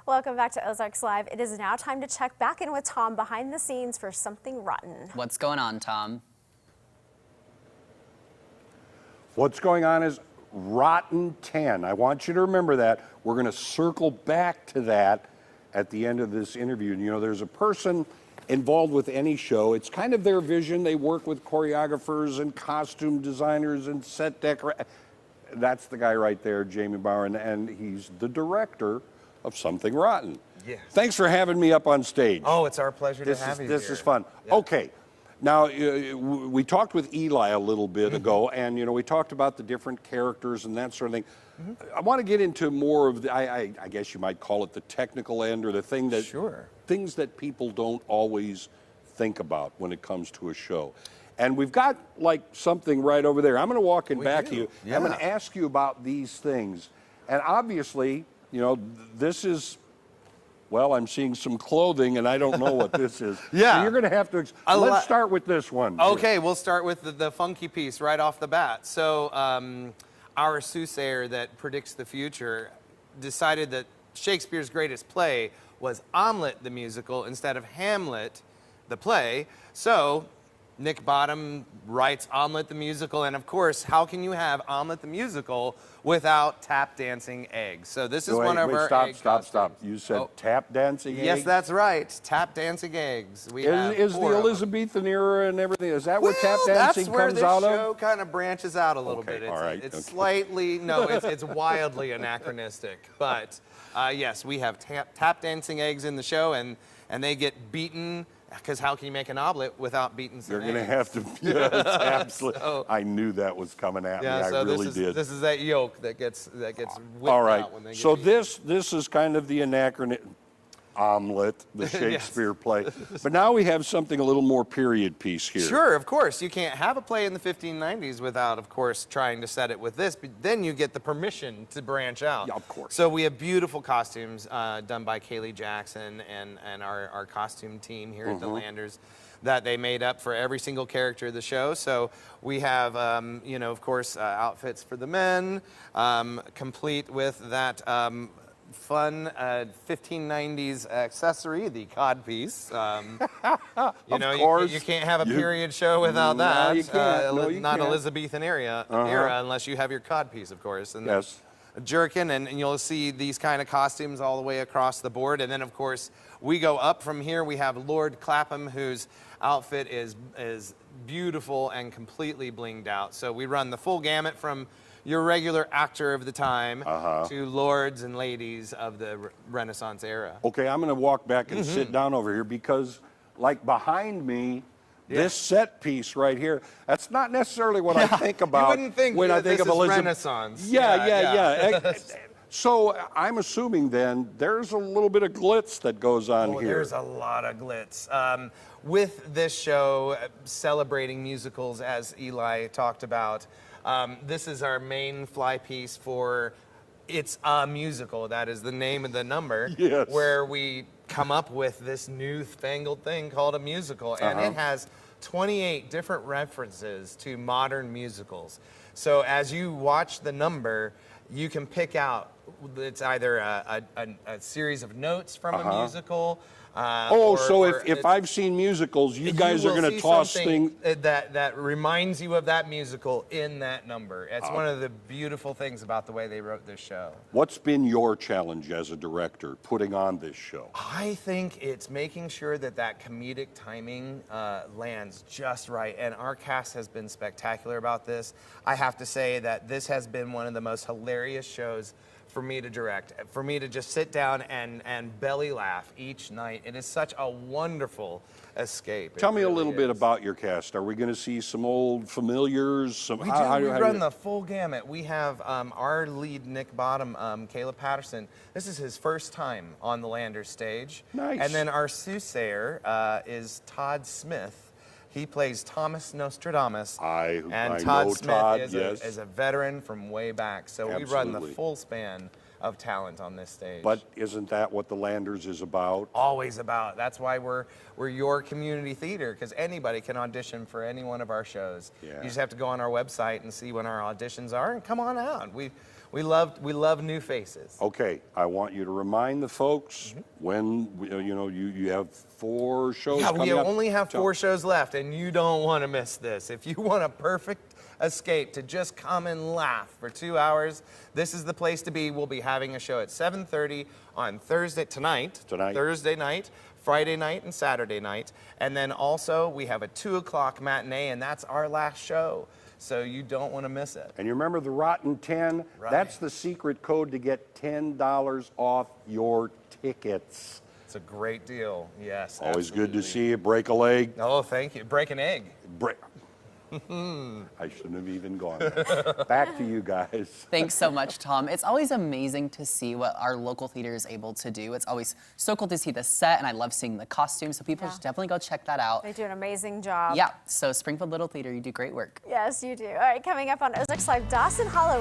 Welcome back to Ozarks Live. It is now time to check back in with Tom behind the scenes for Something Rotten. What's going on, Tom? What's going on is Rotten 10. I want you to remember that. We're going to circle back to that at the end of this interview. You know, there's a person involved with any show. It's kind of their vision. They work with choreographers and costume designers and set decorators. That's the guy right there, Jamie Bauer, and he's the director of Something Rotten. Yes. Thanks for having me up on stage. Oh, it's our pleasure to have you This here. is fun. Yeah. Okay. Now, we talked with Eli a little bit ago, and, you know, we talked about the different characters and that sort of thing. I want to get into more of the, I guess you might call it the technical end, or the thing that, things that people don't always think about when it comes to a show. And we've got, like, something right over there. I'm going to walk in back to you. Yeah. I'm going to ask you about these things. And obviously, you know, this is, well, I'm seeing some clothing, and I don't know what this is. Yeah. So you're going to have to, let's start with this one. Okay, we'll start with the funky piece right off the bat. So our soothsayer that predicts the future decided that Shakespeare's greatest play was Omelette the musical instead of Hamlet the play. So Nick Bottom writes Omelette the musical, and of course, how can you have Omelette the musical without tap dancing eggs? So this is one of our egg Stop. You said tap dancing eggs? Yes, that's right. Tap dancing eggs. We have is the Elizabethan era and everything, is that where tap dancing that's where comes this out of? show kind of branches out a little bit. It's, all right, it's slightly, no, it's wildly anachronistic. But yes, we have tap dancing eggs in the show, and they get beaten. Because how can you make an omelet without beating some eggs? You're going to have to, yes, absolutely. So, I knew that was coming at me, I really did. This is that yolk that gets whipped all right. out when they get so beaten. this is kind of the anachronistic omelet, the Shakespeare play. But now we have something a little more period piece here. Sure, of course. You can't have a play in the 1590s without, of course, trying to set it with this. But then you get the permission to branch out. Yeah, of course. So we have beautiful costumes done by Kaylee Jackson and our costume team here at the Landers that they made up for every single character of the show. So we have, you know, of course, outfits for the men, complete with that fun 1590s accessory, the codpiece. You know, you can't have a period show without that. You can't. Not Elizabethan era unless you have your codpiece, of course. And yes. A jerkin, and you'll see these kind of costumes all the way across the board. And then, of course, we go up from here. We have Lord Clapham, whose outfit is beautiful and completely blinged out. So we run the full gamut from your regular actor of the time to lords and ladies of the Renaissance era. Okay, I'm going to walk back and sit down over here because, like, behind me, this set piece right here, that's not necessarily what I think about you wouldn't think when I think of Elizabeth. Renaissance. Yeah. So I'm assuming then there's a little bit of glitz that goes on here. There's a lot of glitz. With this show, celebrating musicals, as Eli talked about, this is our main fly piece for It's a Musical. That is the name of the number. Yes. Where we come up with this newfangled thing called a musical. And it has 28 different references to modern musicals. So as you watch the number, you can pick out, it's either a series of notes from a musical. So if I've seen musicals, you guys are going to toss things that reminds you of that musical in that number. It's one of the beautiful things about the way they wrote this show. What's been your challenge as a director putting on this show? I think it's making sure that comedic timing lands just right, and our cast has been spectacular about this. I have to say that this has been one of the most hilarious shows for me to direct, for me to just sit down and belly laugh each night. It is such a wonderful escape. Tell me a little bit about your cast. Are we going to see some old familiars? We run the full gamut. We have our lead, Nick Bottom, Caleb Patterson. This is his first time on the Landers stage. Nice. And then our soothsayer is Todd Smith. He plays Thomas Nostradamus. And Todd Smith is a veteran from way back. So we run the full span of talent on this stage. But isn't that what the Landers is about? Always about. That's why we're your community theater, because anybody can audition for any one of our shows. Yeah. You just have to go on our website and see when our auditions are and come on out. we love new faces. Okay, I want you to remind the folks when you have 4 shows Yeah, coming we up. only have 4 shows left, and you don't want to miss this. If you want a perfect escape to just come and laugh for 2 hours, this is the place to be. We'll be having a show at 7:30 on Thursday night, Friday night, and Saturday night. And then also we have a 2 o'clock matinee, and that's our last show. So you don't want to miss it. And you remember the Rotten 10? Right. That's the secret code to get $10 off your tickets. It's a great deal. Yes. Always good to absolutely. see you. Break a leg. Oh, thank you. Break an egg. I shouldn't have even gone there. Back to you guys. Thanks so much, Tom. It's always amazing to see what our local theater is able to do. It's always so cool to see the set, and I love seeing the costumes, so people should definitely go check that out. They do an amazing job. Yeah, so Springfield Little Theater, you do great work. Yes, you do. All right, coming up on Ozarks Live, Dawson Hollow